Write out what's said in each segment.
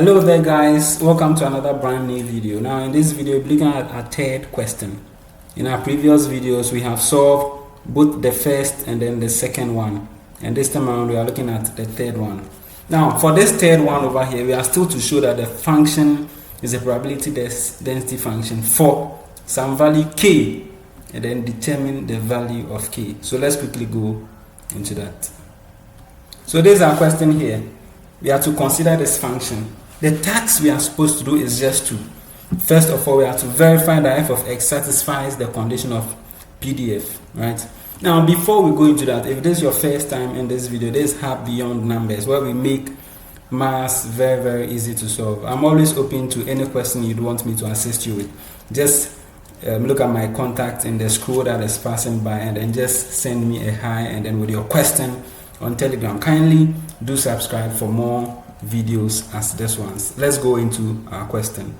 Hello there guys, welcome to another brand new video. Now in this video we're looking at a third question. In our previous videos we have solved both the first and then the second one, and this time around we are looking at the third one. Now for this third one over here, we are still to show that the function is a probability density function for some value k, and then determine the value of k. So let's quickly go into that. So this is our question here. We have to consider this function. The task we are supposed to do is just to, first of all, we have to verify that f of x satisfies the condition of PDF, right? Now, before we go into that, if this is your first time in this video, this is Hub Beyond Numbers, where we make maths very, very easy to solve. I'm always open to any question you'd want me to assist you with. Just look at my contact in the scroll that is passing by, and then just send me a hi, and then with your question on Telegram. Kindly do subscribe for more videos as this ones. Let's go into our question.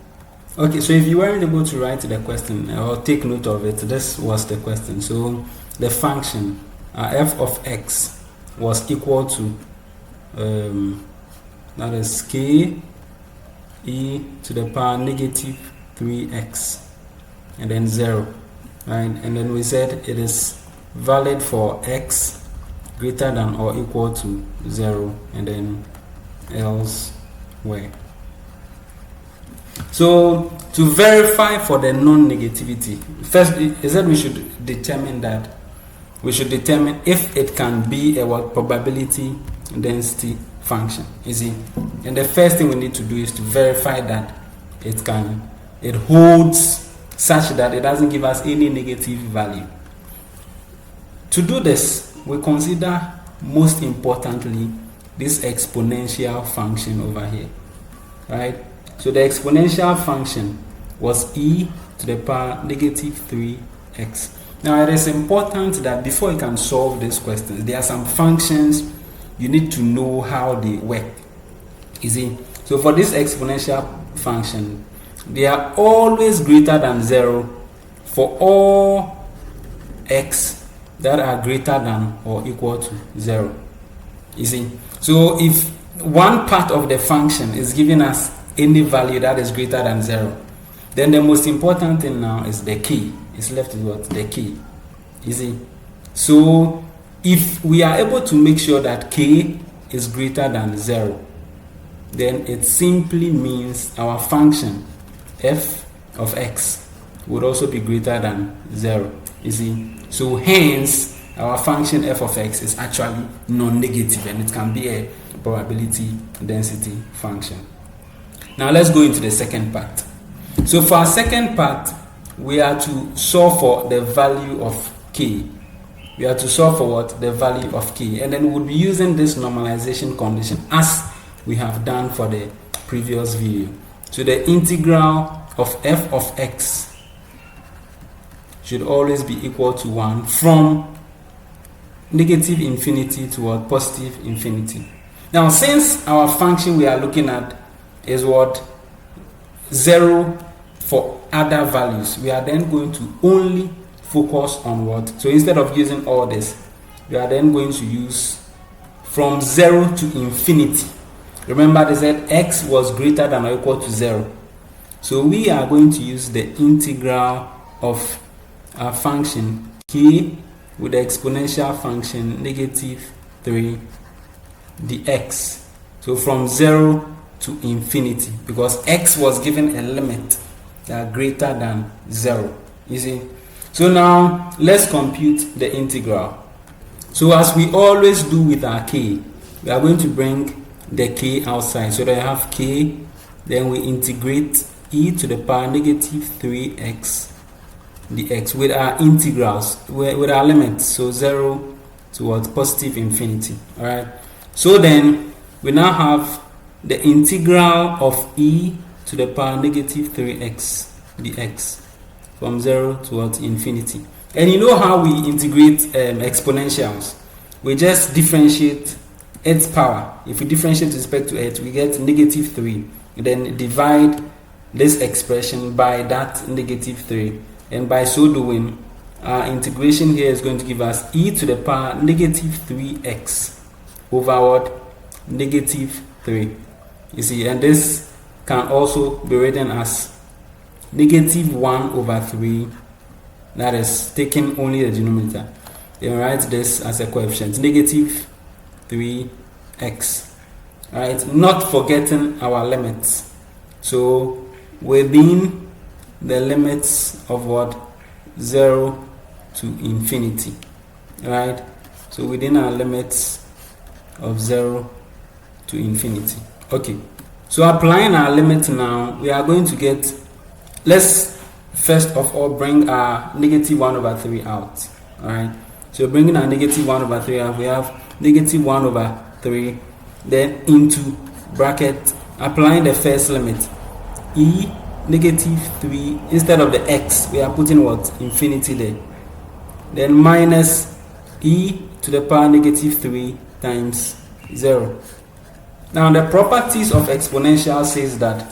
Okay, so if you weren't able to write the question or take note of it, this was the question. So the function f of x was equal to that is k e to the power negative 3x and then 0, right? And then we said it is valid for x greater than or equal to 0 and then elsewhere. So to verify for the non-negativity, first is that we should determine if it can be a probability density function. You see, and the first thing we need to do is to verify that it holds such that it doesn't give us any negative value. To do this, we consider most importantly this exponential function over here, right? So the exponential function was e to the power negative 3x. Now it is important that before you can solve these questions, there are some functions you need to know how they work. You see, so for this exponential function, they are always greater than 0 for all x that are greater than or equal to 0. You see, so if one part of the function is giving us any value that is greater than 0, then the most important thing now is the key. It's left with what? The key. You see, so if we are able to make sure that k is greater than 0, then it simply means our function f of x would also be greater than 0. You see, so hence our function f of x is actually non-negative, and it can be a probability density function. Now let's go into the second part. So for our second part, we are to solve for the value of k. We are to solve for what? The value of k, and then we'll be using this normalization condition as we have done for the previous video. So the integral of f of x should always be equal to 1 from negative infinity toward positive infinity. Now since our function we are looking at is what? 0 for other values, we are then going to only focus on what? So instead of using all this, we are then going to use from 0 to infinity. Remember they said x was greater than or equal to 0. So we are going to use the integral of our function k with the exponential function negative 3 dx. So from 0 to infinity, because x was given a limit that greater than 0. You see, so now let's compute the integral. So as we always do with our k, we are going to bring the k outside, so that I have k, then we integrate e to the power negative 3x dx with our integrals, with our limits, so 0 towards positive infinity. All right, so then we now have the integral of e to the power negative 3x dx from 0 towards infinity. And you know how we integrate exponentials? We just differentiate its power. If we differentiate with respect to it, we get negative 3, then divide this expression by that negative 3, and by so doing, our integration here is going to give us e to the power negative 3x over what? Negative 3. You see, and this can also be written as negative 1 over 3, that is taking only the denominator. Then write this as a coefficient, negative 3x. Right, not forgetting our limits. So within the limits of what? 0 to infinity. Right, so within our limits of 0 to infinity. Okay, so applying our limit now, we are going to get, let's first of all bring our negative 1 over 3 out. Alright, so bringing our negative 1 over 3 out, we have negative 1 over 3, then into bracket, applying the first limit, e negative 3, instead of the x, we are putting what? Infinity there. Then minus e to the power negative 3 times 0. Now the properties of exponential says that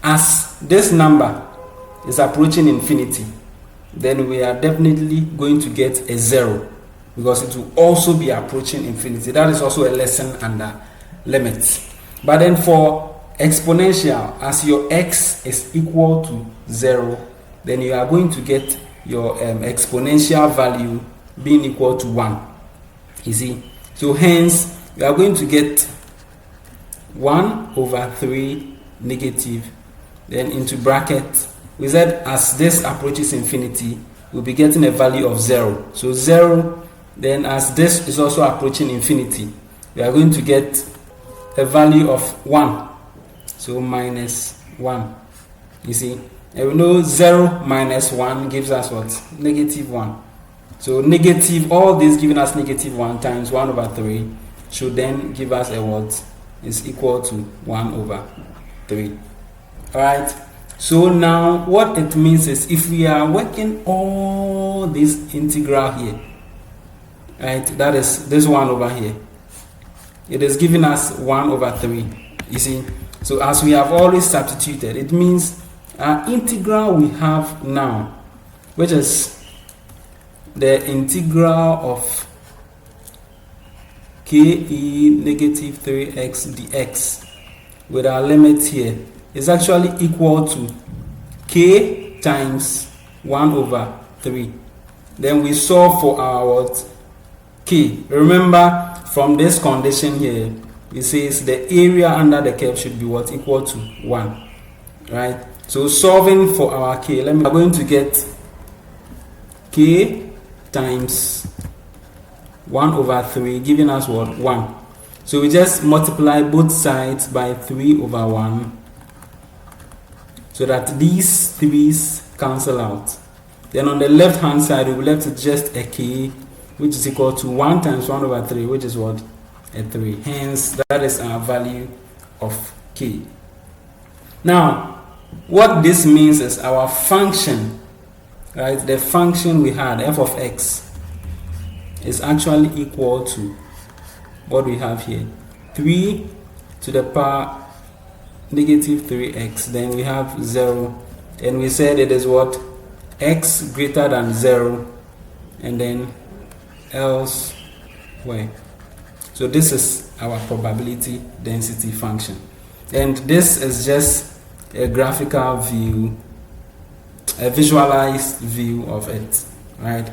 as this number is approaching infinity, then we are definitely going to get a 0, because it will also be approaching infinity. That is also a lesson under limits. But then for exponential, as your x is equal to 0, then you are going to get your exponential value being equal to 1. You see, so hence you are going to get 1 over 3 negative, then into bracket, we said as this approaches infinity, we'll be getting a value of 0. So 0, then as this is also approaching infinity, we are going to get a value of 1. So minus 1. You see, and we know 0 minus 1 gives us what? Negative 1. So negative, all this giving us negative 1 times 1 over 3 should then give us a what? Is equal to 1 over 3. Alright, so now what it means is, if we are working all this integral here, right, that is this 1 over here, it is giving us 1 over 3. You see, so as we have always substituted, it means our integral we have now, which is the integral of ke negative 3x dx with our limit here is actually equal to k times 1 over 3. Then we solve for our what? K. Remember, from this condition here, it says the area under the curve should be what? Equal to 1. Right? So solving for our k, we're going to get k times 1 over 3, giving us what? 1. So we just multiply both sides by 3 over 1, so that these 3's cancel out. Then on the left hand side, we'll be left with just a k, which is equal to 1 times 1 over 3, which is what? A 3. Hence, that is our value of k. Now, what this means is our function, right, the function we had, f of x, is actually equal to what we have here, 3 to the power negative 3x, then we have 0, and we said it is what? X greater than 0, and then else where. So this is our probability density function, and this is just a graphical view, a visualized view of it, right?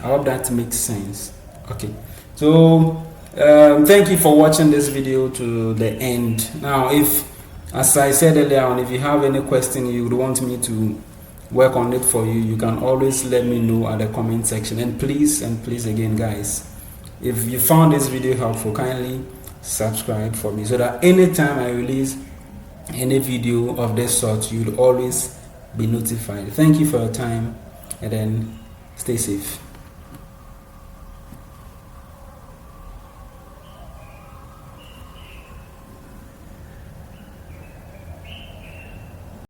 I hope that makes sense. Okay, so thank you for watching this video to the end. Now, if, as I said earlier on, if you have any question you would want me to work on it for you, you can always let me know at the comment section. And please again, guys, if you found this video helpful, kindly subscribe for me, so that anytime I release any video of this sort, you will always be notified. Thank you for your time, and then stay safe.